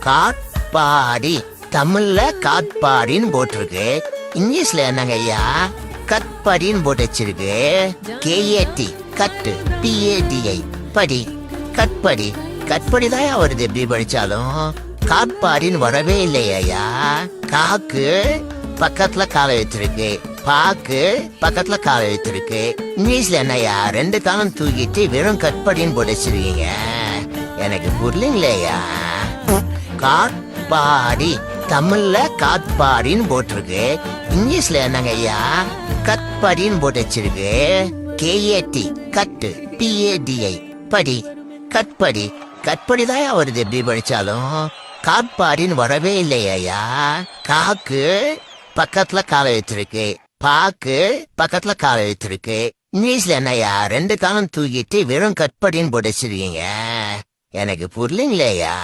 காட்பாடி. தமிழ்ல காட்பாடின்னு போட்டிருக்கு. இங்கிலீஷ்ல என்னங்க ஐயா? கட்பாடின்னு போட்டு வச்சிருக்கு. கேஏடி கட்டு, பிஏடிஐ படி, கட்படி. கட்படி தான் வருது எப்படி படிச்சாலும். காட்பாடின்னு வரவே இல்லையா? காக்கு பக்கத்துல காலை வச்சிருக்கு, பாக்கு பக்கத்துல காலை வச்சிருக்கு. இங்கிலீஷ்ல என்னையா? ரெண்டு காலம் தூக்கிட்டு வெறும் கட்படின்னு போட்டு வச்சிருக்கீங்க. எனக்கு புரியலையா? காட்பாடி. தமிழ்ல காட்பாடின்னு போட்டிருக்கு. இங்கிலீஷ்ல என்னங்க ஐயா? கட்படின்னு போட்டு வச்சிருக்கு. கேஏடி கட்டு, பிஏடிஐ படி, கட்படி. கட்படி தான் வருது எப்படி படிச்சாலும். காட்பாடின்னு வரவே இல்லையா? காக்கு பக்கத்துல காலை வச்சிருக்கு, பாக்கு பக்கத்துல காலை வச்சிருக்கு. இங்கிலீஷ்ல என்னையா? ரெண்டு காலம் தூக்கிட்டு வெறும் கட்படின்னு போட்டு வச்சிருக்கீங்க. எனக்கு புரியலையா?